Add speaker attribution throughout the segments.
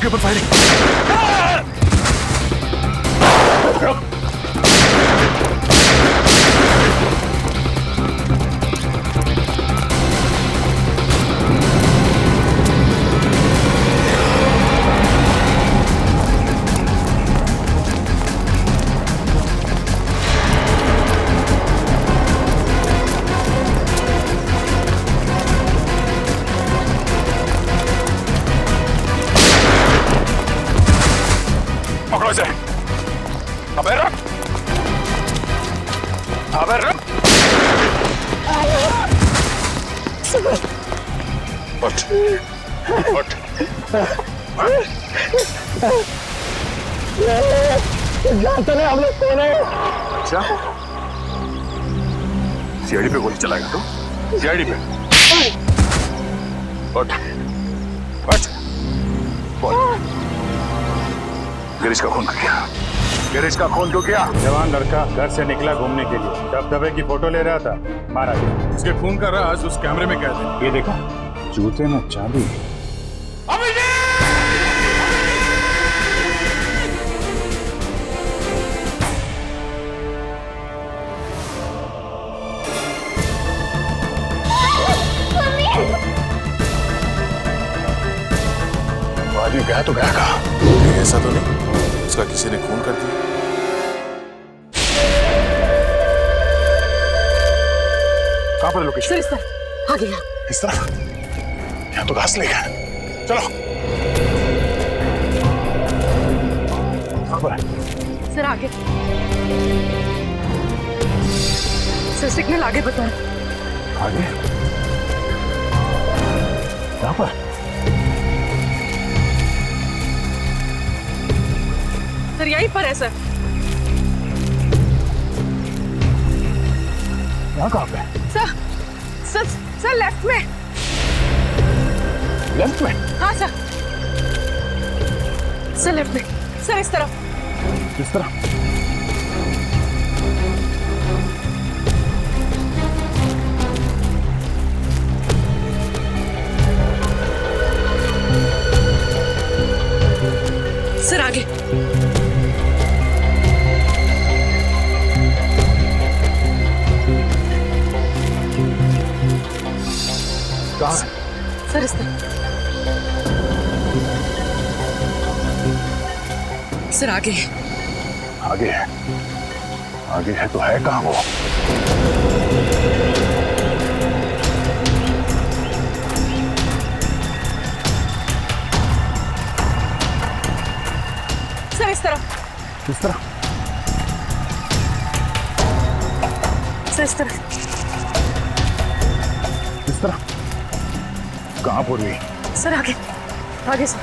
Speaker 1: आपके ऊपर फायरिंग। पकड़ो इसे। अबे रुक, अबे रुक। उठ, उठ।
Speaker 2: जानते नहीं हम लोग कौन है?
Speaker 1: अच्छा, सीआईडी पे गोली चलाएगा तो? सीआईडी पे? उठ, उठ। बोल। गिरीश का खून क्यों किया? गिरीश का खून क्यों किया?
Speaker 3: जवान लड़का घर से निकला घूमने के लिए, दबदबे की फोटो ले रहा था, मारा गया।
Speaker 1: उसके खून का राज उस कैमरे में कैद है।
Speaker 3: ये देखा, जूते में चाबी।
Speaker 1: वो आदमी गया तो गया कहाँ?
Speaker 4: ऐसा तो नहीं उसका किसी ने खून कर दिया?
Speaker 1: कहाँ पर लोकेशन?
Speaker 5: सर इस तरफ, आगे यहाँ।
Speaker 1: इस तरफ? यहाँ तो घास लेगा। चलो। कहाँ पर है?
Speaker 5: सर आगे। सर सिग्नल आगे बताएं।
Speaker 1: आगे? यहाँ पर?
Speaker 5: सर यहीं पर है सर।
Speaker 1: यहाँ कहाँ पे?
Speaker 5: सर सर सर लेफ्ट में।
Speaker 1: लेफ्ट में?
Speaker 5: हाँ सर। सर लेफ्ट में। सर इस तरफ।
Speaker 1: इस तरफ?
Speaker 5: सर आगे।
Speaker 1: कहाँ?
Speaker 5: सर इस तरफ। सर आगे।
Speaker 1: आगे है। आगे है तो है कहाँ वो?
Speaker 5: सर इस तरफ।
Speaker 1: इस तरफ?
Speaker 5: सर इस तरफ।
Speaker 1: इस तरफ? कहाँ पूर्वी?
Speaker 5: सर आगे। आगे सर।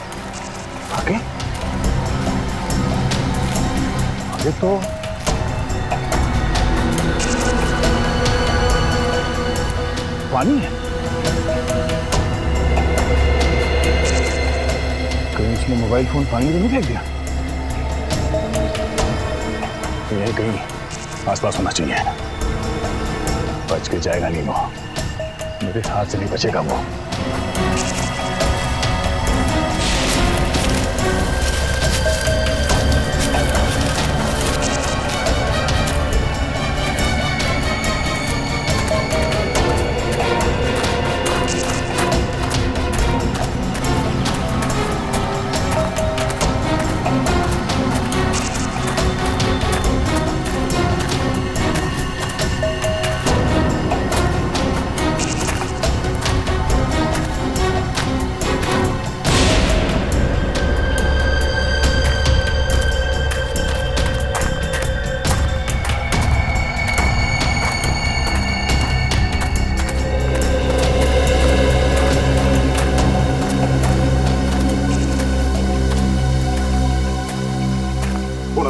Speaker 1: आगे? आगे तो पानी है। कहीं इसने मोबाइल फोन पानी में तो नहीं फेंक दिया? यही कहीं आसपास होना चाहिए। बच के जाएगा नहीं वो, मेरे हाथ से नहीं बचेगा वो।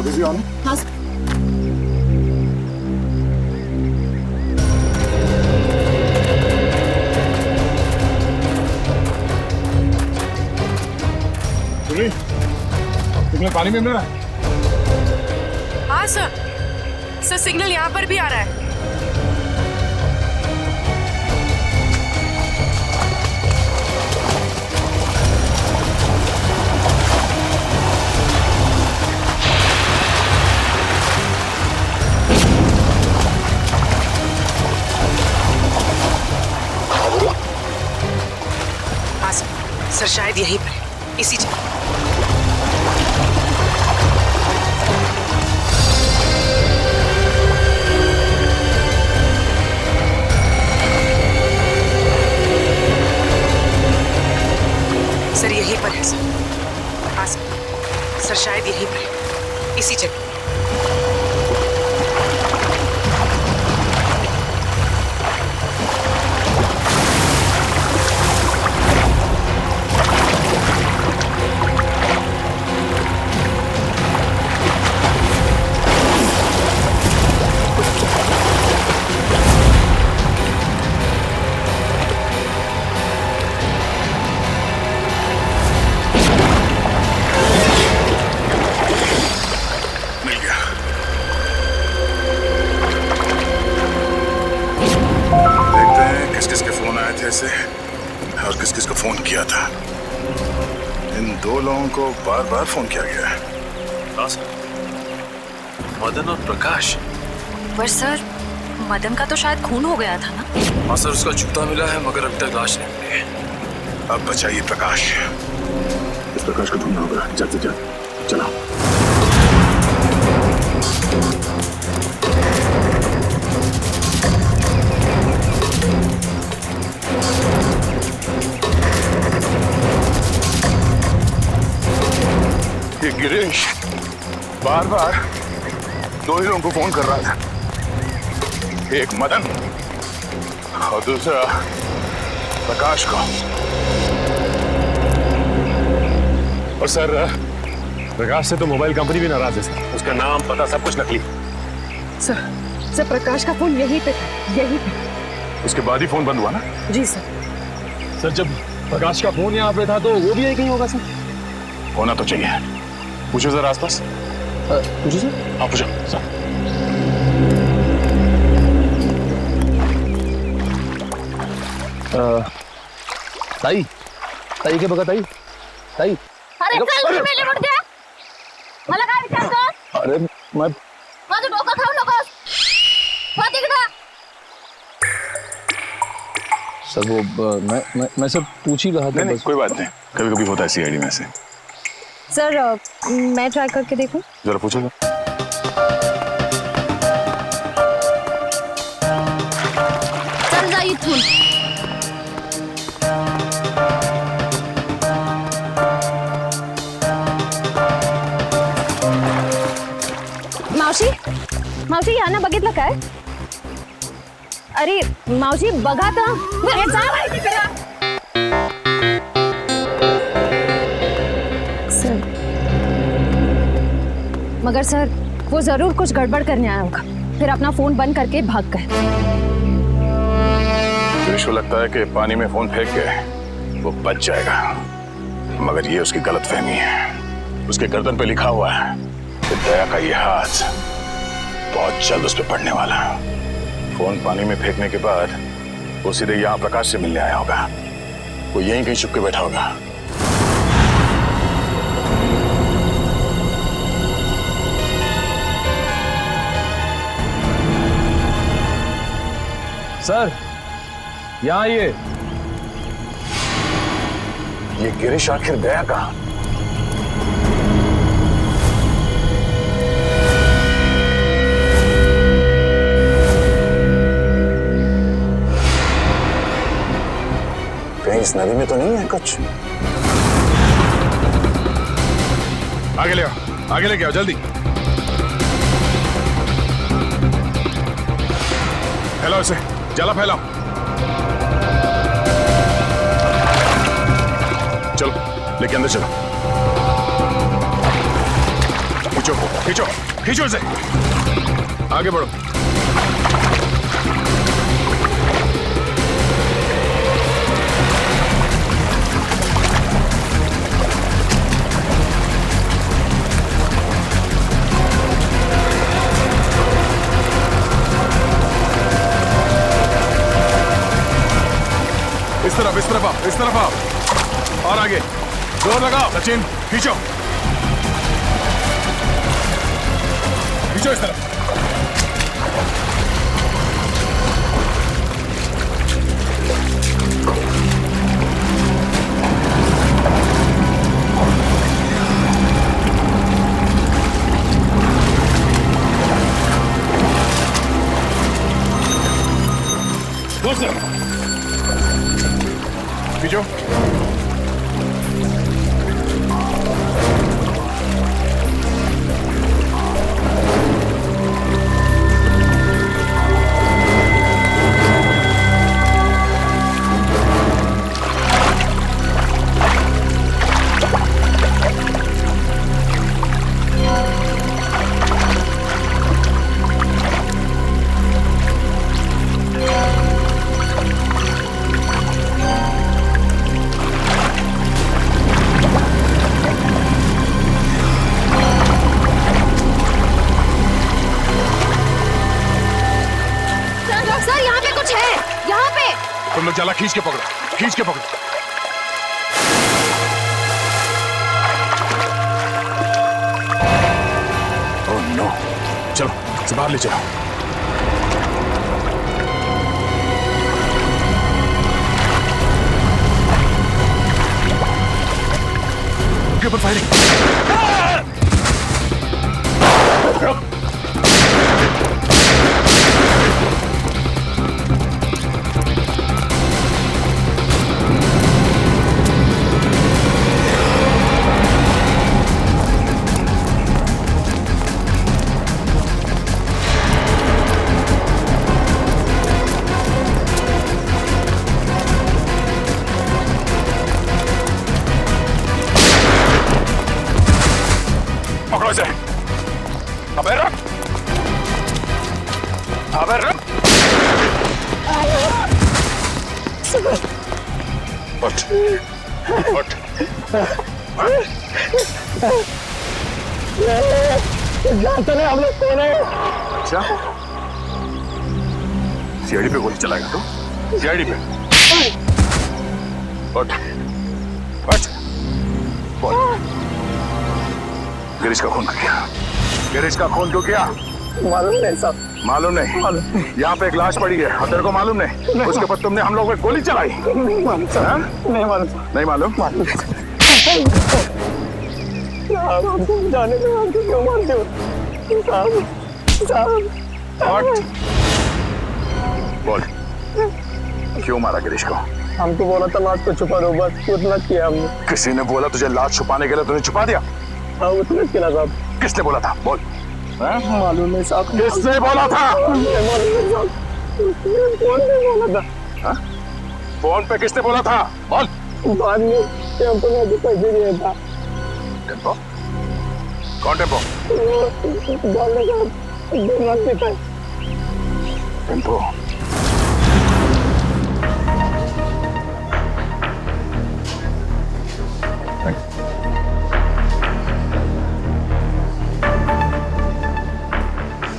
Speaker 1: Busy on?
Speaker 5: हाँ सर।
Speaker 1: सिग्नल पानी में मिल रहा है?
Speaker 5: हाँ सर। सर सिग्नल यहाँ पर भी आ रहा है। सर शायद यहीं पर है, इसी जगह। सर यहीं पर है सर, आस सर शायद यहीं पर है, इसी जगह।
Speaker 4: मिल गया। देखते हैं किस किस के फोन आए थे इसे और किस किस को फोन किया था। इन दो लोगों को बार बार फोन किया गया है।
Speaker 6: हाँ सर, मदन और प्रकाश।
Speaker 7: पर सर मदन का तो शायद खून हो गया था ना।
Speaker 6: हाँ सर, उसका जूता मिला है मगर अभी तक लाश नहीं मिली है।
Speaker 4: अब बचाइए प्रकाश।
Speaker 1: इस प्रकाश को ढूंढना होगा जल्द से जल्द। चलो।
Speaker 4: ये गिरीश बार बार दो ही लोगों को फोन कर रहा था, एक मदन और दूसरा प्रकाश को।
Speaker 1: और सर प्रकाश से तो मोबाइल कंपनी भी नाराज है सर। उसका नाम पता सब कुछ नकली।
Speaker 5: सर प्रकाश का फोन यहीं पे था, यहीं पे।
Speaker 1: उसके बाद ही फोन बंद हुआ ना?
Speaker 5: जी सर।
Speaker 1: सर जब प्रकाश का फोन यहाँ पे था तो वो भी यही कहीं होगा सर।
Speaker 4: होना तो चाहिए। पूछो जरा आसपास।
Speaker 1: पूछो सर।
Speaker 4: हाँ पूछो सर।
Speaker 2: ताई ताई के बघा ताई ताई
Speaker 8: अरे चल मेले उठ गया. मला काय विचारतो?
Speaker 2: अरे मैं
Speaker 8: माझं डोकं खाऊ नकोस. हो तिकडं.
Speaker 2: सर वो मैं सब पूछ ही रहा था।
Speaker 4: नहीं कोई बात नहीं, कभी कभी होता है सीआईडी में से।
Speaker 8: सर मैं ट्राई करके देखूं.
Speaker 4: जरा पूछो ना।
Speaker 8: चल जा इथून. मावशी मावशी यांना बघितलं काय? अरे मावशी बघा तर. अरे जा बाई तिकडं. सर मगर सर वो जरूर कुछ गड़बड़ करने आया होगा, फिर अपना फोन बंद करके भाग गए.
Speaker 4: गिरीश को लगता है कि पानी में फोन फेंक के वो बच जाएगा, मगर ये उसकी गलतफहमी है। उसके गर्दन पे लिखा हुआ है कि दया का ये हाथ बहुत जल्द उस पर पड़ने वाला है। फोन पानी में फेंकने के बाद वो सीधे यहाँ प्रकाश से मिलने आया होगा। वो यहीं कहीं छुप के बैठा होगा।
Speaker 2: सर यहाँ
Speaker 4: ये गिरीश आखिर गया कहाँ? कहीं इस नदी में तो नहीं है कुछ? आगे ले आओ, आगे लेके आओ जल्दी। फैलाओ इसे, जला फैलाओ। चलो लेके अंदर चलो। खींचो खींचो खींचो इसे, आगे बढ़ो। इस तरफ आओ, इस तरफ आओ और आगे जोर लगाओ। सचिन खींचो खींचो इस तरफ। खींचो।
Speaker 8: सर यहाँ पे कुछ है, यहाँ पे।
Speaker 4: तुम लोग जाला खींच के पकड़ो, खींच के पकड़ो। ओह नो, चलो इसे बाहर ले चलो। के ऊपर फायरिंग। पकड़ो इसे। अबे रुक, अबे रुक। उठ, उठ।
Speaker 1: जानते नहीं हम लोग कौन है?
Speaker 4: अच्छा, सीआईडी पे गोली चलाएगा तू? सीआईडी पे? उठ, उठ। बोल। गिरीश का खून क्यों किया? गिरीश का खून क्यों किया?
Speaker 1: मालूम नहीं साहब।
Speaker 4: मालूम नहीं? यहाँ पे एक लाश पड़ी है और तेरे को मालूम नहीं? उसके ऊपर तुमने हम लोगों पे गोली चलाई?
Speaker 1: नहीं मालूम साहब, नहीं मालूम।
Speaker 4: नहीं मालूम?
Speaker 1: साहब हमको जाने दो, हमको क्यों मारते हो साहब? साहब
Speaker 4: बोल, क्यों मारा गिरीश को?
Speaker 1: हमको बोला था लाश को छुपा दो, बस उतना किया हमने।
Speaker 4: किसी ने बोला तुझे लाश छुपाने के लिए, तूने छुपा दिया?
Speaker 1: हाँ उतना किया साहब।
Speaker 4: किसने बोला था? बोल।
Speaker 1: मालूम नहीं साहब।
Speaker 4: किसने बोला था?
Speaker 1: मालूम नहीं साहब। कौन ने बोला था?
Speaker 4: हाँ? फोन पे किसने बोला था? बोल।
Speaker 1: बाद में टेम्पो ने भी पैसे दिया था।
Speaker 4: टेम्पो? कौन टेम्पो?
Speaker 1: बोलने का दुर्मत था।
Speaker 4: टेम्पो?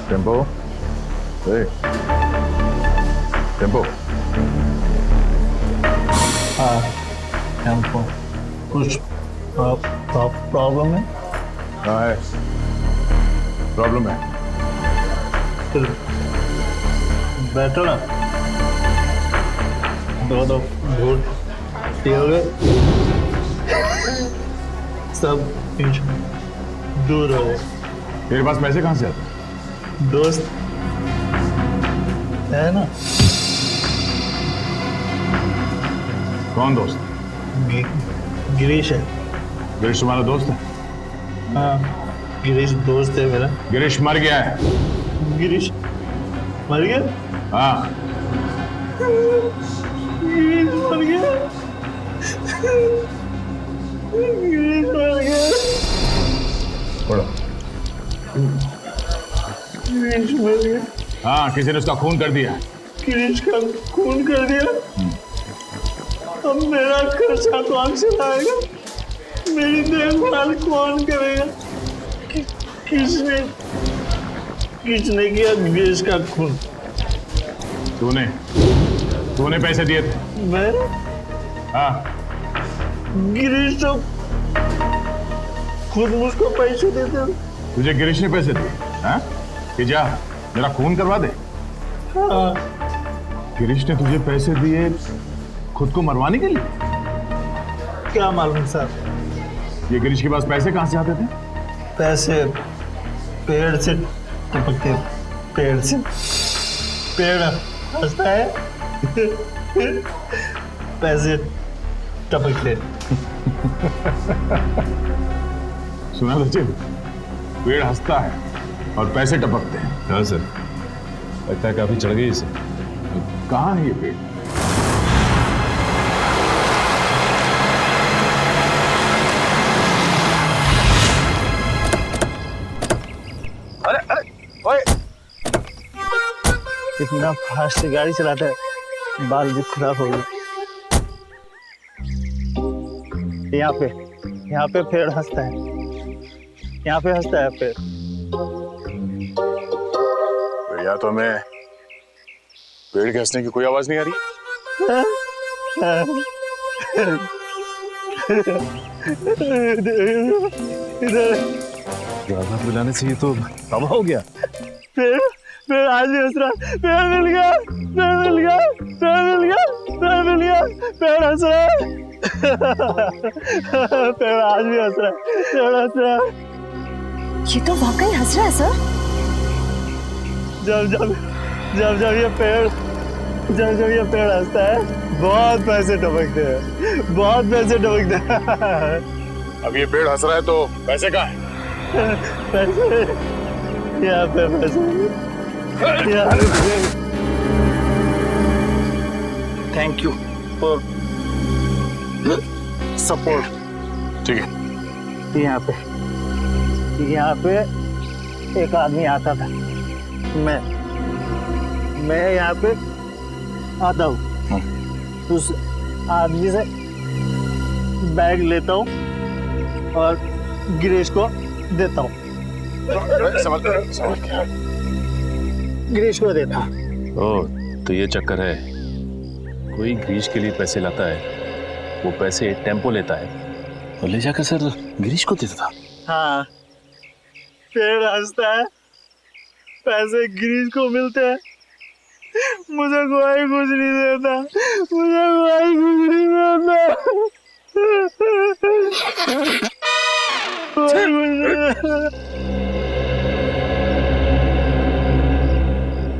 Speaker 4: टेम्पो? ए, टेम्पो?
Speaker 9: हाँ, टेम्पो। कुछ प्रॉब्लम है?
Speaker 4: हाँ है, प्रॉब्लम है।
Speaker 9: फिर बैठो ना, दो घूट पियोगे, सब दूर हो गए।
Speaker 4: तेरे पास पैसे कहाँ से आते?
Speaker 9: दोस्त है ना?
Speaker 4: कौन दोस्त?
Speaker 9: गिरीश है।
Speaker 4: गिरीश तुम्हारा दोस्त है?
Speaker 9: हाँ, गिरीश दोस्त है मेरा।
Speaker 4: गिरीश मर गया है।
Speaker 9: गिरीश मर गया?
Speaker 4: हाँ।
Speaker 9: गिरीश मर गया। गिरीश मर गया।
Speaker 4: पढ़ो।
Speaker 9: गिरीश मर गया।
Speaker 4: हाँ, किसी ने उसका खून कर दिया।
Speaker 9: गिरीश का खून कर दिया। अब मेरा खर्चा कौन चलाएगा? मेरी देखभाल कौन करेगा? किसने किया गिरीश का खून?
Speaker 4: तूने पैसे दिए थे?
Speaker 9: मैं?
Speaker 4: हाँ।
Speaker 9: गिरीश तो खुद मुझको पैसे देते।
Speaker 4: तुझे गिरीश ने पैसे दिए? हाँ? कि जा मेरा खून करवा दे।
Speaker 9: हाँ।
Speaker 4: गिरीश ने तुझे पैसे दिए खुद को मरवाने के लिए?
Speaker 9: क्या मालूम साहब।
Speaker 4: ये गिरीश के पास पैसे कहाँ से आते थे?
Speaker 9: पैसे पेड़ से टपकते, पेड़ से। पेड़ हंसता है, पैसे टपकते।
Speaker 4: सुना सचिन, पेड़ हंसता है और पैसे टपकते हैं।
Speaker 1: हाँ सर, लगता है काफी चढ़ गई इसे।
Speaker 4: कहाँ है ये पेड़?
Speaker 1: अरे अरे ओए,
Speaker 9: इतना फास्ट गाड़ी चलाता है, बाल भी खराब हो गए। यहाँ पे पेड़ हंसता है, यहाँ पे हंसता है पेड़।
Speaker 4: या तो हमें पेड़ के हंसने की कोई आवाज नहीं आ रही।
Speaker 1: राहत मिलाने से ये तो तबाह हो गया।
Speaker 9: पेड़ आज भी हंस रहा है। पेड़ मिल गया, पेड़ मिल गया, पेड़ मिल गया, पेड़ मिल गया, पेड़ हंस रहा है। पेड़ आज भी हंस रहा है, पेड़ हंस रहा है।
Speaker 8: ये तो वाकई हंस रहा है सर।
Speaker 9: जब जब जब जब ये पेड़ हंसता है, बहुत पैसे टपकते हैं, बहुत पैसे टपकते हैं।
Speaker 4: अब ये पेड़ हंस रहा है तो पैसे कहाँ हैं?
Speaker 9: पैसे यहाँ पे, पैसे यहाँ पे। Thank you for support.
Speaker 4: ठीक है।
Speaker 9: यहाँ पे एक आदमी आता था, मैं यहाँ पे आता हूँ, उस आदमी से बैग लेता हूँ और गिरीश को देता हूँ। गिरीश को देता हूँ।
Speaker 1: ओह, तो ये चक्कर है। कोई गिरीश के लिए पैसे लाता है, वो पैसे टेम्पो लेता है और ले जाकर सर गिरीश को देता था।
Speaker 9: हाँ, पेड़ हंसता है, पैसे गिरीश को मिलते हैं, मुझे कोई कुछ नहीं देता, मुझे कोई कुछ नहीं देता, कोई कुछ नहीं देता।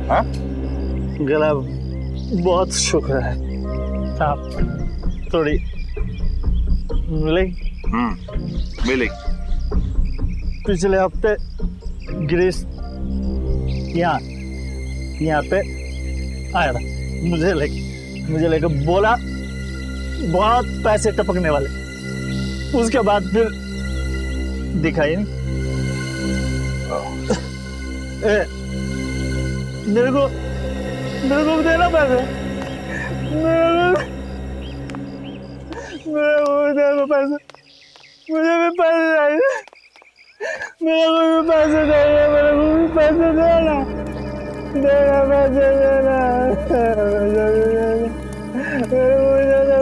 Speaker 4: हाँ?
Speaker 9: गला बहुत शुक्र है, आप थोड़ी मिलेगी?
Speaker 4: मिलेगी।
Speaker 9: पिछले हफ्ते गिरीश यहाँ पे आया था, मुझे लेके बोला बहुत पैसे टपकने वाले। उसके बाद फिर दिखाई नहीं। मेरे को देना पैसे, मेरे को देना पैसे, मुझे भी पैसे चाहिए, मेरे को भी पैसे चाहिए, मेरे को भी पैसे देना, पैसे देना,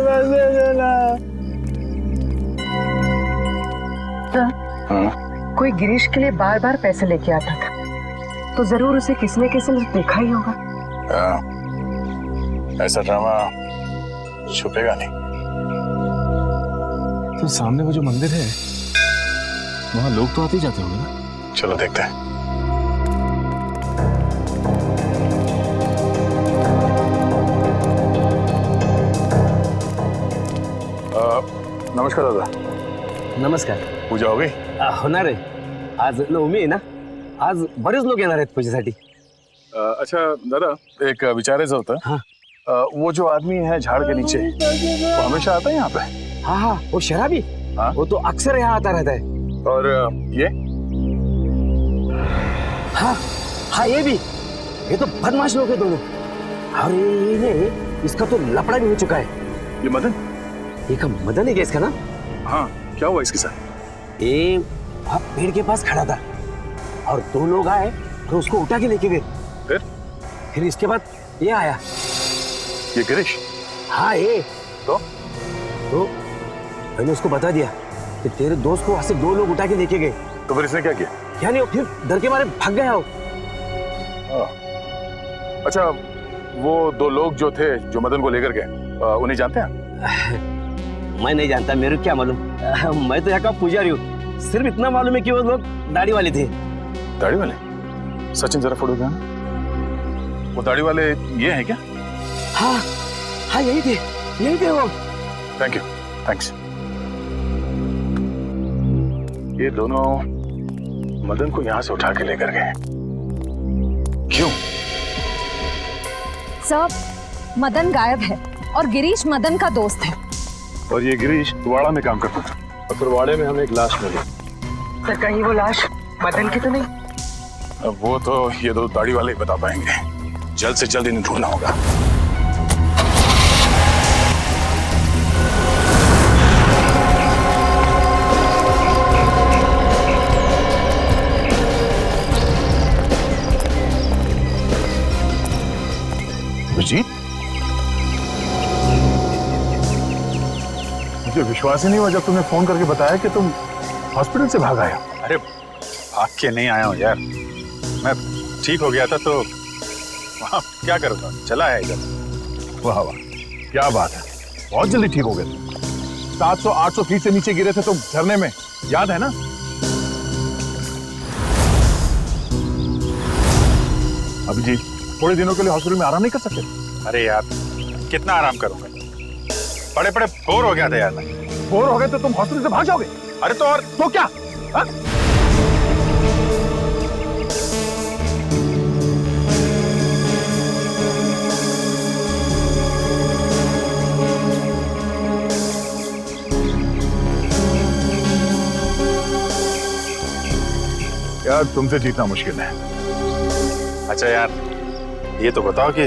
Speaker 9: पैसे देना।
Speaker 5: कोई गिरीश के लिए बार बार पैसे लेके आता था, तो जरूर उसे किसी न किसी ने देखा ही होगा।
Speaker 4: ऐसा ड्रामा छुपेगा नहीं।
Speaker 1: तो सामने वो जो मंदिर है, वहाँ लोग तो आते ही जाते होंगे ना?
Speaker 4: चलो देखते हैं। नमस्कार दादा।
Speaker 2: नमस्कार.
Speaker 4: पूजा हो गई?
Speaker 2: होणार आहे. आज नवमी आहे ना, आज बरेच लोक येणार आहेत पूजेसाठी.
Speaker 4: अच्छा दादा, एक विचारायचं होतं.
Speaker 2: हाँ.
Speaker 4: वो जो आदमी है झाड़ के नीचे, वो हमेशा आता है यहाँ पे?
Speaker 2: हाँ हाँ, वो शराबी.
Speaker 4: हाँ? वो
Speaker 2: तो अक्सर यहाँ आता रहता है.
Speaker 4: और ये?
Speaker 2: हाँ हाँ, ये तो बदमाश लोग हैं दोनों. अरे इसका तो लफड़ा भी हो चुका है.
Speaker 4: ये मदन?
Speaker 2: ये का मदन है क्या इसका ना?
Speaker 4: हाँ, क्या हुआ इसके साथ?
Speaker 2: ये पेड़ के पास खड़ा था और दो लोग आए तो उसको उठा के लेके गए. फिर इसके बाद ये आया.
Speaker 4: ये गिरीश?
Speaker 2: हाँ ये.
Speaker 4: तो
Speaker 2: मैंने उसको बता दिया कि तेरे दोस्त को वहां से दो लोग उठा के लेके गए.
Speaker 4: तो फिर इसने क्या किया?
Speaker 2: क्या नहीं, फिर डर के मारे भाग गया.
Speaker 4: अच्छा, वो दो लोग जो थे जो मदन को लेकर गए, उन्हें जानते हैं?
Speaker 2: मैं नहीं जानता, मेरे क्या मालूम. मैं तो यहाँ का पुजारी हूँ. सिर्फ इतना मालूम है कि वो लोग दाढ़ी वाले थे.
Speaker 4: दाढ़ी वाले? सचिन जरा फोटो देना. वो दाढ़ी वाले ये हैं क्या?
Speaker 2: हाँ हाँ, यही थे वो.
Speaker 4: Thank you. थैंक्स। ये दोनों मदन को यहां से उठा के लेकर गए, क्यों?
Speaker 8: सर, मदन गायब है और गिरीश मदन का दोस्त है।
Speaker 4: और ये गिरीश वाड़ा में काम करता था, और फिर वाड़े में हमें एक लाश मिली।
Speaker 5: सर कहीं वो लाश मदन की तो नहीं?
Speaker 4: अब वो तो ये दो दाढ़ी वाले ही बता पाएंगे। जल्द से जल्द इन्हें ढूंढना होगा। अभिजीत, मुझे विश्वास ही नहीं हुआ जब तुमने फोन करके बताया कि तुम हॉस्पिटल से भाग आए।
Speaker 3: अरे भाग के नहीं आया हूँ यार, मैं ठीक हो गया था तो वहाँ क्या करूँगा, चला है इधर।
Speaker 4: वाह वाह, क्या बात है, बहुत जल्दी ठीक हो गए तुम। 700-800 फीट से नीचे गिरे थे तुम झरने में, याद है ना? अभिजीत, थोड़े दिनों के लिए हॉस्पिटल में आराम नहीं कर सकते?
Speaker 3: अरे यार कितना आराम करूँगा, बड़े बड़े बोर हो गया था यार मैं।
Speaker 4: बोर हो गए तो तुम हॉस्पिटल से भाग जाओगे?
Speaker 3: अरे तो और
Speaker 4: तो क्या हा? यार तुमसे जीतना मुश्किल है।
Speaker 3: अच्छा यार ये तो बताओ कि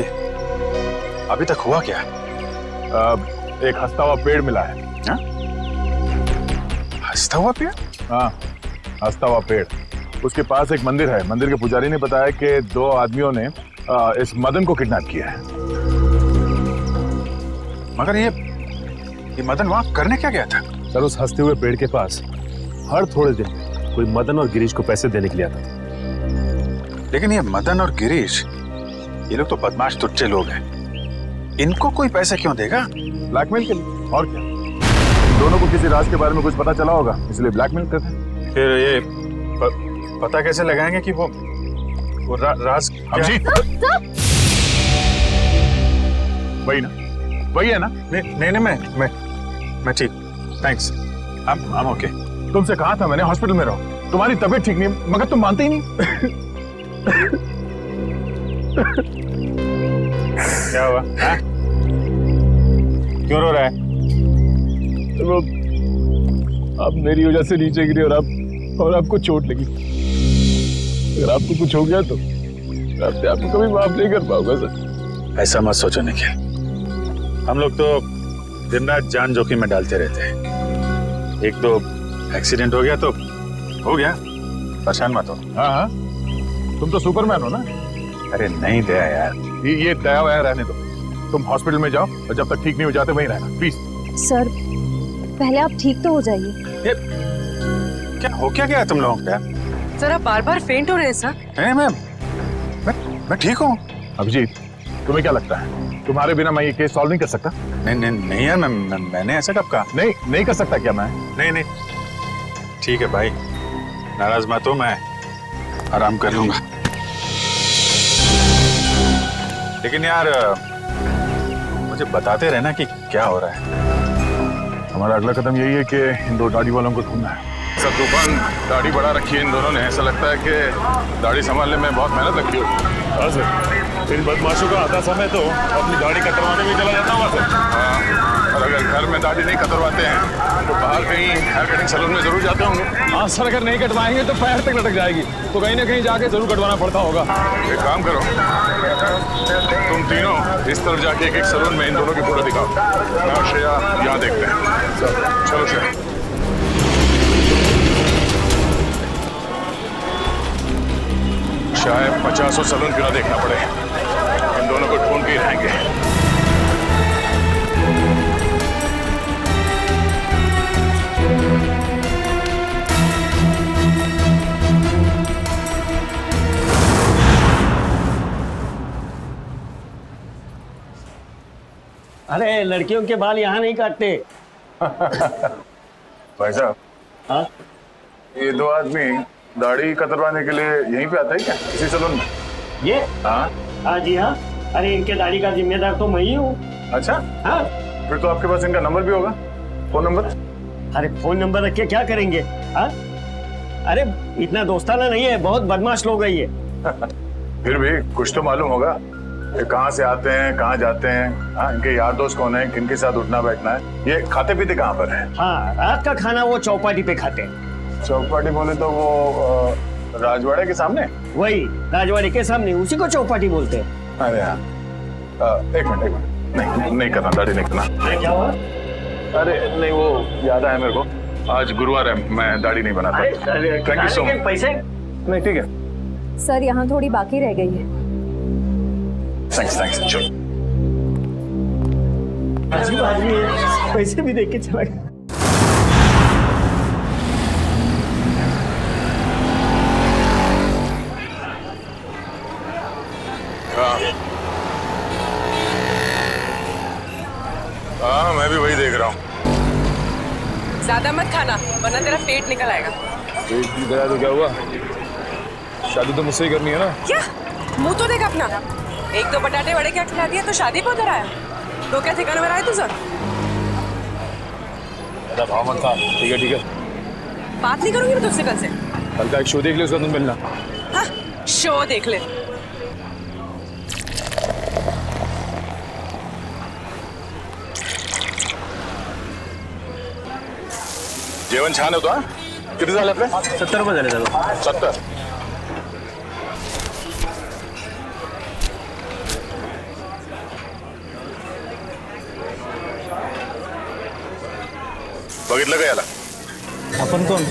Speaker 3: अभी तक हुआ क्या?
Speaker 4: एक हंसता हुआ पेड़ मिला है।
Speaker 3: हंसता हुआ पेड़?
Speaker 4: हाँ, हंसता हुआ पेड़। उसके पास एक मंदिर है। मंदिर के पुजारी ने बताया कि 2 आदमियों ने इस मदन को किडनैप किया है।
Speaker 3: मगर ये मदन वहां करने क्या गया था?
Speaker 1: सर, उस हंसते हुए पेड़ के पास हर थोड़े दिन कोई मदन और गिरीश को पैसे देने के लिए आता था।
Speaker 3: लेकिन ये मदन और गिरीश, ये लोग तो बदमाश टुच्चे लोग हैं, इनको कोई पैसे क्यों देगा?
Speaker 4: ब्लैकमेल के लिए, और क्या? दोनों को किसी राज के बारे में कुछ पता चला होगा, इसलिए ब्लैकमेल करते हैं।
Speaker 3: फिर ये पता कैसे लगाएंगे कि वो राज क्या?
Speaker 4: वही ना, वही है ना?
Speaker 3: नहीं मैं ठीक, थैंक्स, I'm okay।
Speaker 4: तुमसे कहा था मैंने हॉस्पिटल में रहो, तुम्हारी तबीयत ठीक नहीं, मगर तुम मानते ही नहीं।
Speaker 3: क्या हुआ? क्यों रो रहा है?
Speaker 1: वो आप मेरी वजह से नीचे गिरे और आपको चोट लगी। अगर आपको कुछ हो गया तो मैं आपको कभी माफ नहीं कर पाऊंगा सर।
Speaker 3: ऐसा मत सोचो निखिल, हम लोग तो दिन रात जान जोखिम में डालते रहते हैं। एक तो एक्सीडेंट हो गया तो हो गया, परेशान मत हो।
Speaker 4: हाँ, तुम तो सुपरमैन हो ना?
Speaker 3: अरे नहीं दया यार,
Speaker 4: ये दया वया रहने दो। तुम हॉस्पिटल में जाओ और जब तक ठीक नहीं हो जाते वहीं रहना, प्लीज।
Speaker 8: सर, पहले आप ठीक तो हो जाइए।
Speaker 3: क्या हो क्या गया तुम लोगों का?
Speaker 5: सर आप बार बार फेंट हो रहे हैं सर।
Speaker 3: नहीं मैं ठीक हूँ।
Speaker 4: अभिजीत, तुम्हें क्या लगता है तुम्हारे बिना मैं ये केस सॉल्व नहीं कर सकता?
Speaker 3: नहीं यार, मैंने ऐसा कब कहा?
Speaker 4: नहीं कर सकता क्या मैं?
Speaker 3: नहीं ठीक है भाई, नाराज मत हो, मैं आराम कर लूंगा। लेकिन यार मुझे बताते रहना कि क्या हो रहा है।
Speaker 4: हमारा अगला कदम यही है कि इन 2 दाढ़ी वालों को ढूंढना है। सब तूफान दाढ़ी बढ़ा रखी है इन दोनों ने, ऐसा लगता है कि दाढ़ी संभालने में बहुत मेहनत रखी होगी।
Speaker 1: हाँ सर, इन बदमाशों का आधा समय तो अपनी दाढ़ी कतरवाने में चला जाता होगा सर।
Speaker 4: हाँ, और अगर घर में दाढ़ी नहीं कतरवाते हैं तो बाहर कहीं हेयर कटिंग सैलून में जरूर जाते होंगे।
Speaker 1: हाँ सर, अगर नहीं कटवाएंगे तो पैर तक लटक जाएगी, तो कहीं ना कहीं जाके जरूर कटवाना पड़ता होगा।
Speaker 4: एक काम करो, तुम तीनों इस तरफ जाके एक सैलून में इन दोनों की फोटो दिखाओ। मैं और श्रेया यहाँ देखते हैं। चलो श्रेया। शायद 50 सैलून क्यों ना देखना पड़े, इन दोनों को ढूंढ के ही रहेंगे।
Speaker 9: अरे लड़कियों के बाल यहाँ नहीं काटते।
Speaker 4: भाई साहब,
Speaker 9: हाँ,
Speaker 4: ये 2 आदमी दाढ़ी कतरवाने के लिए यहीं पे आता है क्या, इसी सैलून में?
Speaker 9: ये
Speaker 4: हाँ
Speaker 9: हाँ जी हाँ, अरे इनके दाढ़ी का जिम्मेदार तो मैं ही हूँ।
Speaker 4: अच्छा,
Speaker 9: हाँ
Speaker 4: फिर तो आपके पास इनका नंबर भी होगा। Phone number?
Speaker 9: अरे फोन नंबर रख के क्या करेंगे? हाँ? अरे इतना दोस्ताना नहीं है, बहुत बदमाश लोग है ये।
Speaker 4: फिर भी कुछ तो मालूम होगा, ये कहाँ से आते हैं, कहाँ जाते हैं, हाँ, इनके यार दोस्त कौन है, किनके साथ उठना बैठना है, ये खाते पीते कहाँ पर है?
Speaker 9: हाँ, रात का खाना वो चौपाटी पे खाते हैं।
Speaker 4: चौपाटी बोले तो वो राजवाड़े के सामने?
Speaker 9: वही राजवाड़ी के सामने, उसी को चौपाटी बोलते हैं।
Speaker 4: अरे हाँ, एक मिनट, नहीं करना, दाढ़ी नहीं करना।
Speaker 9: क्या हुआ?
Speaker 4: अरे नहीं, वो याद आया मेरे को, आज गुरुवार है, मैं दाढ़ी नहीं बनाता। Thank you so much.
Speaker 9: पैसे?
Speaker 4: नहीं ठीक है,
Speaker 8: सर यहाँ थोड़ी बाकी रह गई है।
Speaker 4: थैंक्स। चलो
Speaker 9: अजीब आदमी है, पैसे भी देख के चला गया।
Speaker 4: हाँ, मैं भी वही देख रहा हूँ।
Speaker 5: ज्यादा मत खाना वरना तेरा पेट निकल आएगा।
Speaker 1: पेट निकला तो क्या हुआ? शादी तो मुझसे ही करनी है ना।
Speaker 5: क्या मुंह तो देख अपना, एक तो बटाटे वड़े क्या खिला दिया तो शादी पे उधर आया। तो क्या ठिकाने में रहा है तुझे?
Speaker 1: भाव मत खा। ठीक है,
Speaker 5: बात नहीं करूंगी मैं तुझसे कल से।
Speaker 1: कल का एक शो देख ले, उसका तुम मिलना।
Speaker 5: हाँ, शो देख ले।
Speaker 4: जेवण छान होतो हा? किती झाले आपले?
Speaker 9: 70 रुपये झाले दादा।
Speaker 4: 70? बघितलं का याला?
Speaker 9: अपन कौन?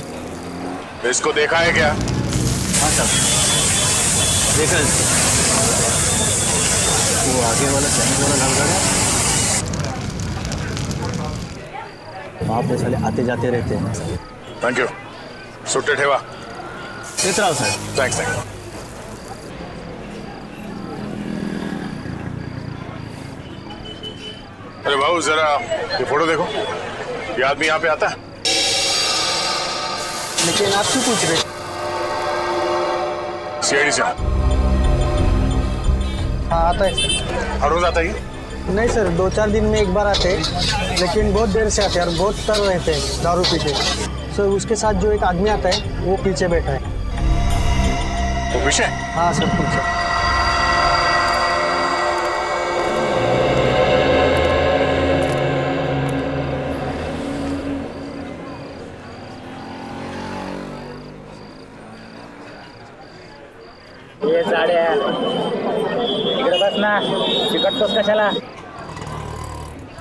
Speaker 4: इसको देखा है क्या?
Speaker 9: हाँ साहब, देखा इसको। वो आगे वाला सैनिक वाला लड़का है, वहाँ पे साले आते जाते रहते हैं।
Speaker 4: Thank you. सुट्टे ठेवा।
Speaker 9: देख रहा हूँ सर।
Speaker 4: थैंक्स। अरे बाबू जरा ये फोटो देखो, ये आदमी यहाँ पे आता है?
Speaker 9: लेकिन आप क्यों पूछ रहे?
Speaker 4: सीआईडी से।
Speaker 10: हाँ आता है सर।
Speaker 4: हर रोज आता है ये?
Speaker 10: नहीं सर, 2-4 दिन में एक बार आते हैं, लेकिन बहुत देर से आते हैं और बहुत तर रहते हैं दारू पी के। सर उसके साथ जो एक आदमी आता है वो पीछे बैठा है।
Speaker 4: वो पीछे?
Speaker 10: हाँ सर पीछे।
Speaker 9: ये साड्या इकडे बस ना, चिकटतोस कशाला?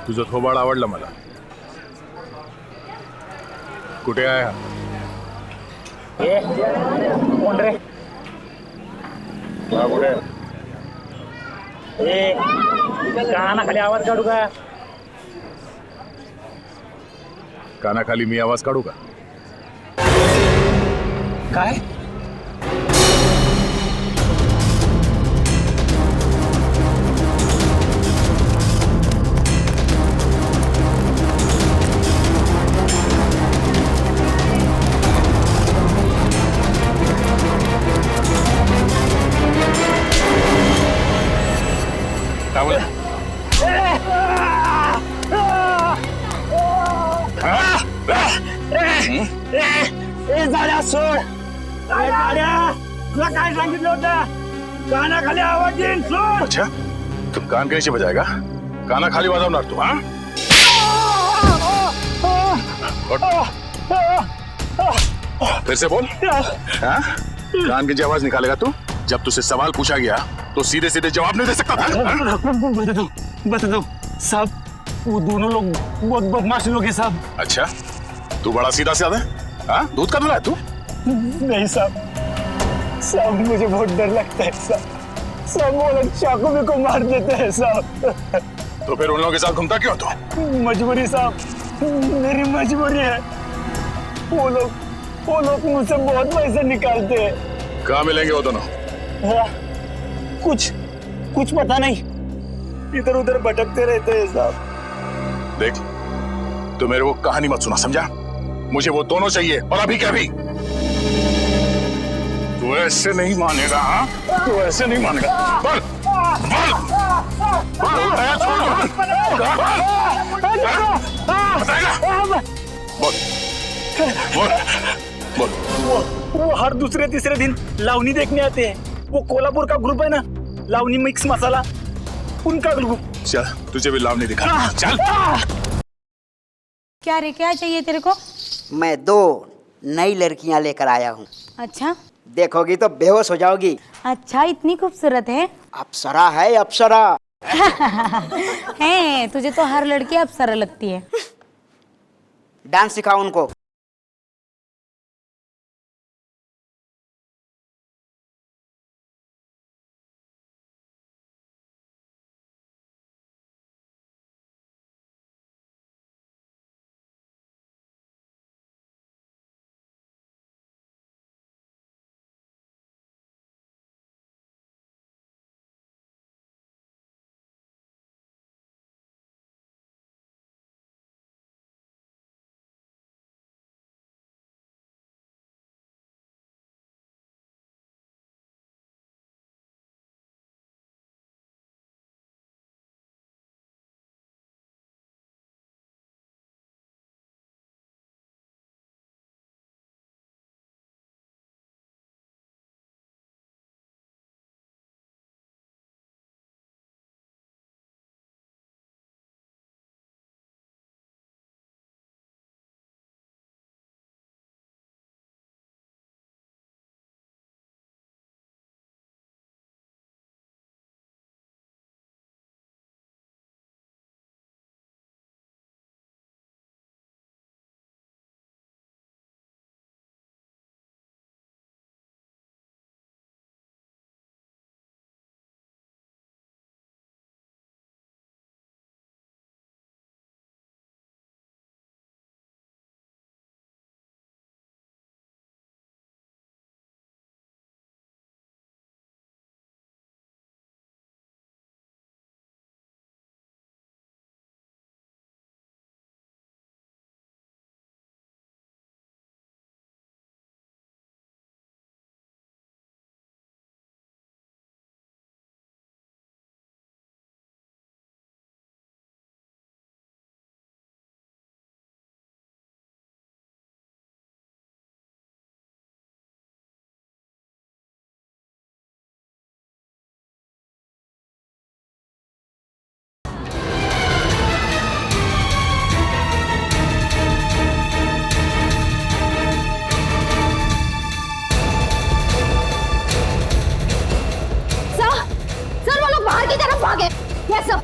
Speaker 4: तुझं थोबाड आवडलं मला. कुठे आहे हा?
Speaker 9: ये कोण रे?
Speaker 4: हा कुठे?
Speaker 9: ए कानाखाली आवाज काढू का?
Speaker 4: कानाखाली मी आवाज काढू का?
Speaker 9: काय? सोड तुला काय सांगितलं होतं? कानाखाली आवाज येईल, सोड.
Speaker 4: अच्छा, तू कान कैसे बजाएगा? काना खाली बजावणार तू? हाँ? फिर से बोल. हाँ? कान की जो आवाज निकालेगा तू? जब तुझसे सवाल पूछा गया तो सीधे सीधे जवाब नहीं दे सकता था?
Speaker 9: बता दो साहब, वो दोनों लोग बहुत बदमाश लोग हैं साहब.
Speaker 4: अच्छा, तू बड़ा सीधा साधा है? हाँ? दूध का दूल्हा है तू?
Speaker 9: नहीं साहब, साहब मुझे बहुत डर लगता है साहब. सब वो लोग चाकू में को मार देते हैं साहब.
Speaker 4: तो फिर उन लोगों के साथ घूमता क्यों तू?
Speaker 9: मजबूरी साहब, मेरी मजबूरी है. वो लोग मुझसे बहुत पैसे निकालते हैं.
Speaker 4: कहाँ मिलेंगे वो दोनों?
Speaker 9: कुछ पता नहीं, इधर उधर भटकते रहते हैं साहब.
Speaker 4: देख, तू मेरे को कहानी मत सुना, समझा? मुझे वो दोनों चाहिए, और अभी क्या भी. तू ऐसे नहीं मानेगा. हाँ, तू ऐसे नहीं मानेगा. बोल बोल बोल, छोड़. बताएगा?
Speaker 9: वो हर दूसरे तीसरे दिन लावनी देखने आते हैं। वो कोल्हापुर का ग्रुप है ना, लावनी मिक्स मसाला, उनका ग्रुप।
Speaker 4: चल तुझे भी लावनी दिखा। चल।
Speaker 11: क्या रे, क्या चाहिए तेरे को?
Speaker 12: मैं 2 नई लड़कियां लेकर आया हूँ।
Speaker 11: अच्छा,
Speaker 12: देखोगी तो बेहोश हो जाओगी।
Speaker 11: अच्छा, इतनी खूबसूरत है?
Speaker 12: अप्सरा है, अप्सरा।
Speaker 11: है, तुझे तो हर लड़की अप्सरा लगती है।
Speaker 12: डांस सिखाओ उनको।
Speaker 8: Yes, sir.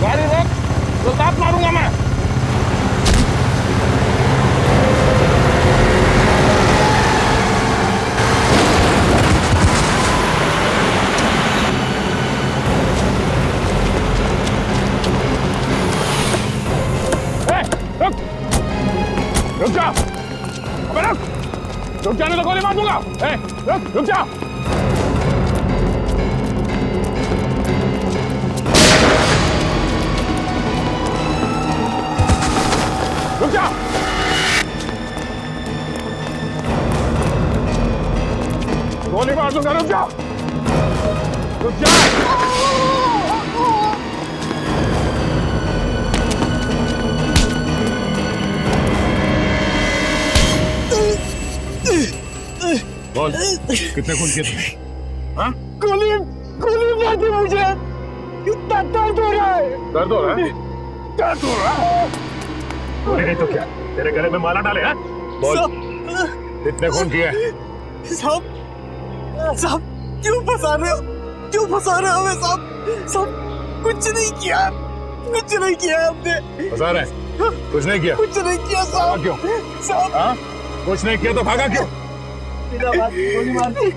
Speaker 9: गाड़ी रोक, तो लात मारूंगा मैं।
Speaker 4: मार दूंगा। रुक जा। रुक जा। गोली मार दूंगा। रुक जा। रुक जा। बोल, कितने खून किए तुमने? हाँ?
Speaker 9: गोली मार दी मुझे। इतना दर्द हो रहा है।
Speaker 4: दर्द हो रहा है? दर्द हो रहा है? गोली नहीं तो क्या? तेरे गले में माला डाले हैं? बोल, कितने खून किए?
Speaker 9: साहब क्यों फंसा रहे हो? क्यों फंसा रहे हो हमें साहब? कुछ नहीं किया हमने।
Speaker 4: फंसा रहे हैं? कुछ नहीं किया?
Speaker 9: कुछ नहीं किया साहब।
Speaker 4: क्यों?
Speaker 9: साहब
Speaker 4: हाँ? कुछ नहीं किया तो भागा क्यों?
Speaker 9: बिना बात गोली मार दी।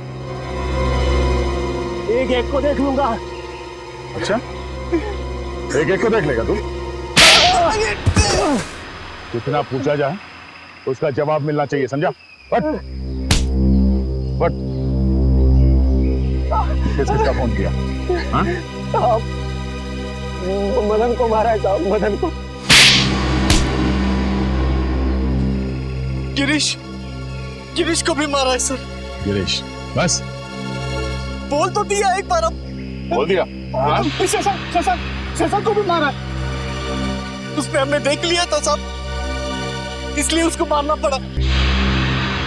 Speaker 9: एक को देख लूंगा।
Speaker 4: अच्छा, एक को देख लेगा तू? कितना पूछा जाए उसका जवाब मिलना चाहिए, समझा? बट किसका फोन किया? हाँ?
Speaker 9: मदन को मारा है साहब, मदन को। गिरीश को भी मारा है सर।
Speaker 4: गिरीश, बस
Speaker 9: बोल तो दिया एक बार। अब
Speaker 4: बोल दिया। हाँ?
Speaker 9: शशा को भी मारा है। उसने हमें देख लिया था साहब, इसलिए उसको मारना पड़ा।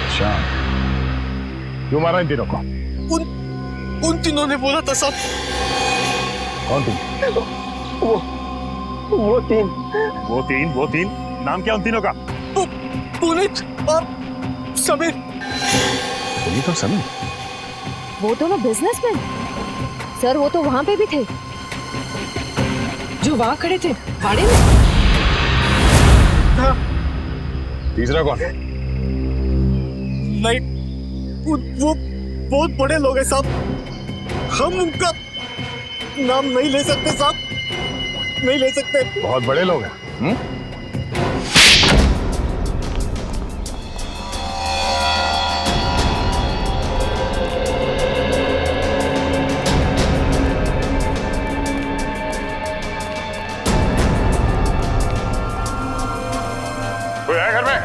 Speaker 4: अच्छा, क्यों मारा इन तीनों को?
Speaker 9: उन तीनों ने बोला था साहब।
Speaker 4: कौन तीन?
Speaker 9: वो तीन।
Speaker 4: नाम क्या उन तीनों का?
Speaker 9: पुनीत और समीर।
Speaker 4: पुनीत और समीर?
Speaker 8: वो दोनों बिजनेसमैन सर, वो तो वहां पे भी थे
Speaker 5: जो वहां खड़े थे भाड़े में।
Speaker 9: हाँ।
Speaker 4: तीसरा कौन?
Speaker 9: नहीं, वो बहुत बड़े लोग हैं साहब, हम उनका नाम नहीं ले सकते साहब, नहीं ले सकते।
Speaker 4: बहुत बड़े लोग हैं। कोई है घर में?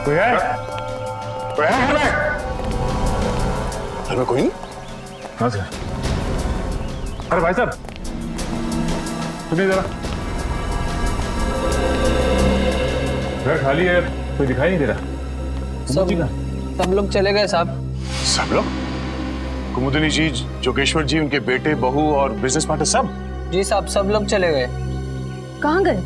Speaker 4: कोई है? कोई है घर में? घर में कोई नहीं? हाँ सर। अरे भाई साहब, सुनिए जरा, घर खाली है, कोई दिखाई नहीं दे रहा।
Speaker 10: सब लोग चले गए साहब।
Speaker 4: सब लोग? कुमुदिनी जी, जोगेश्वर जी, उनके बेटे, बहू और बिजनेस पार्टनर सब?
Speaker 10: जी साहब, सब लोग चले गए।
Speaker 8: कहाँ गए?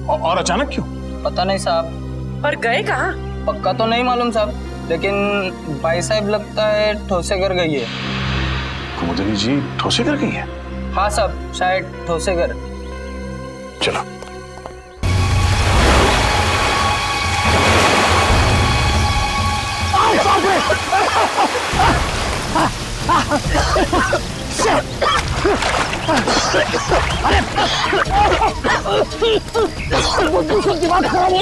Speaker 4: और अचानक क्यों?
Speaker 10: पता नहीं साहब।
Speaker 5: और गए कहाँ?
Speaker 10: पक्का तो नहीं मालूम साहब, लेकिन भाई साहब लगता है ठोसेगर गई है।
Speaker 4: कुमुदिनी जी ठोसेगर गई है?
Speaker 10: हाँ साहब, शायद ठोसेगर।
Speaker 4: चलो।
Speaker 9: दिमाग खराब हो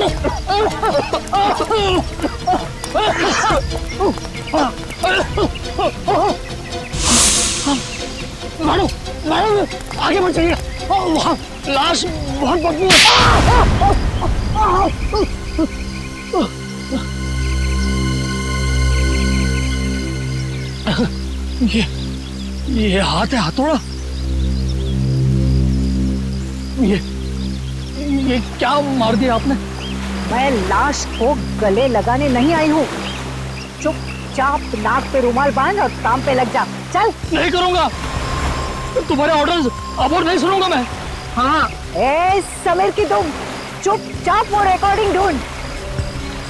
Speaker 9: मारो मारो, आगे बढ़ जाइए, वहाँ लाश बहुत बदबू है। ये हाथ है, हथौड़ा। ये क्या मार दिया आपने?
Speaker 13: मैं लाश को गले लगाने नहीं आई हूँ। चुपचाप नाक पे रुमाल बांध और काम पे लग जा। चल।
Speaker 9: नहीं करूँगा, तुम्हारे ऑर्डर्स अब और नहीं सुनूंगा मैं।
Speaker 13: हाँ, ए समीर की तुम चुपचाप वो रिकॉर्डिंग ढूंढ।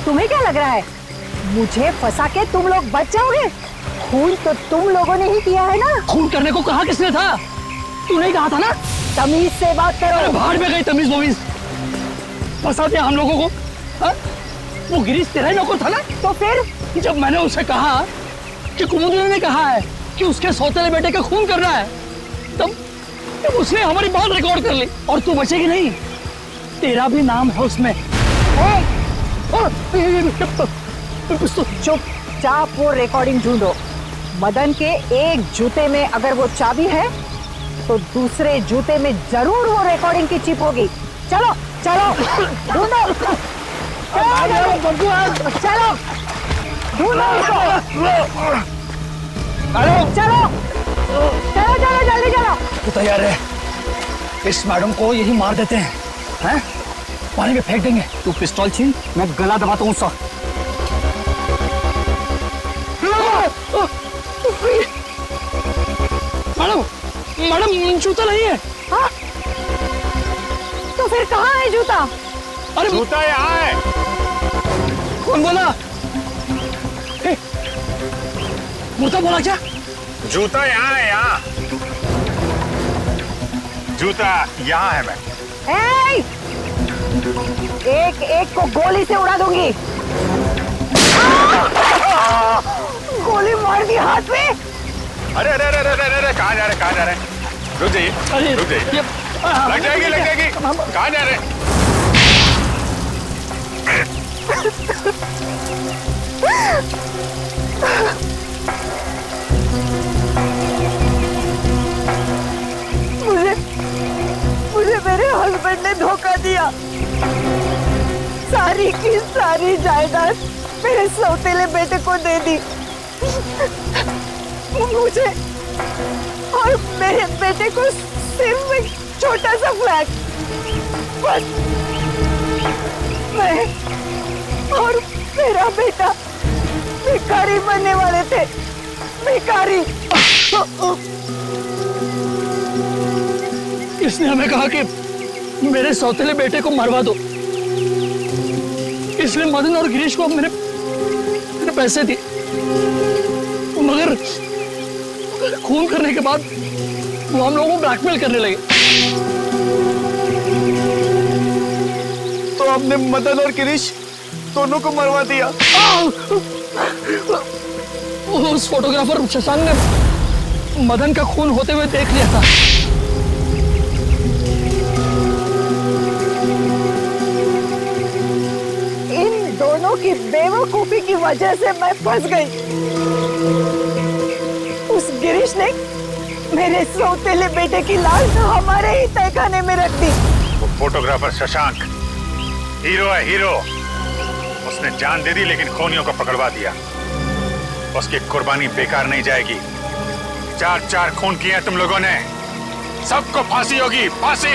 Speaker 13: तुम्हें क्या लग रहा है मुझे फंसा के तुम लोग बच जाओगे? खून तो तुम लोगों ने ही किया है ना।
Speaker 9: खून करने को कहा किसने था? तूने कहा था ना।
Speaker 13: तमीज से बात करो।
Speaker 9: भाड़ में गई तमीज वमीज, फंसा दिया हम लोगों को। हा? वो गिरीश तेरा ही नौकर था ना।
Speaker 13: तो फिर
Speaker 9: जब मैंने उसे कहा कि कुमुदिनी ने कहा है कि उसके सौतेले बेटे का खून करना है, तब उसने हमारी बात रिकॉर्ड कर ली। और तू बचेगी नहीं,
Speaker 13: चुपचाप वो रिकॉर्डिंग ढूंढो। मदन के एक जूते में अगर वो चाबी है तो दूसरे जूते में जरूर वो रिकॉर्डिंग की चिप होगी। चलो चलो ढूंढो, चलो ढूंढो उसको। चलो चलो चलो जल्दी चलो।
Speaker 10: तू तैयार है? इस मैडम को यही मार देते हैं, हैं? पानी में फेंक देंगे। तू पिस्तौल छीन, मैं गला दबाता हूँ उसका। मैडम मैडम जूता नहीं है।
Speaker 13: हाँ? तो फिर कहाँ है जूता?
Speaker 10: अरे
Speaker 3: जूता यहाँ है।
Speaker 10: कौन बोला? मुर्दा बोला क्या?
Speaker 3: जूता यहाँ है, यहाँ जूता यहाँ है। मैं
Speaker 13: एक एक को गोली से उड़ा दूंगी। गोली मार दी हाथ में।
Speaker 3: अरे अरे अरे अरे अरे कहाँ जा रहे, कहाँ जा रहे? रुक जाइए, रुक जाइए। लग जाएगी, लग जाएगी। कहाँ जा रहे?
Speaker 13: मुझे मेरे हस्बैंड ने धोखा दिया। सारी की सारी जायदाद मेरे सौतेले बेटे को दे दी। मुझे और मेरे बेटे को सिर्फ एक छोटा सा फ्लैट। बस मैं और मेरा बेटा भिखारी बनने वाले थे, भिखारी।
Speaker 10: इसने हमें कहा कि मेरे सौतेले बेटे को मरवा दो, इसलिए मदन और गिरीश को मेरे पैसे दिए। मगर खून करने के बाद वो हम लोगों को ब्लैकमेल करने लगे।
Speaker 9: तो हमने मदन और गिरीश दोनों को मरवा दिया।
Speaker 10: उस फोटोग्राफर शशांक ने मदन का खून होते हुए देख लिया था।
Speaker 13: इन दोनों की बेवकूफी की वजह से मैं फंस गई। उस गिरीश ने मेरे सौतेले बेटे की लाश हमारे ही तहखाने में रख दी।
Speaker 3: वो फोटोग्राफर शशांक हीरो है, हीरो। उसने जान दे दी लेकिन खूनियों को पकड़वा दिया। उसकी कुर्बानी बेकार नहीं जाएगी। 4-4 खून किए तुम लोगों ने, सबको फांसी होगी, फांसी।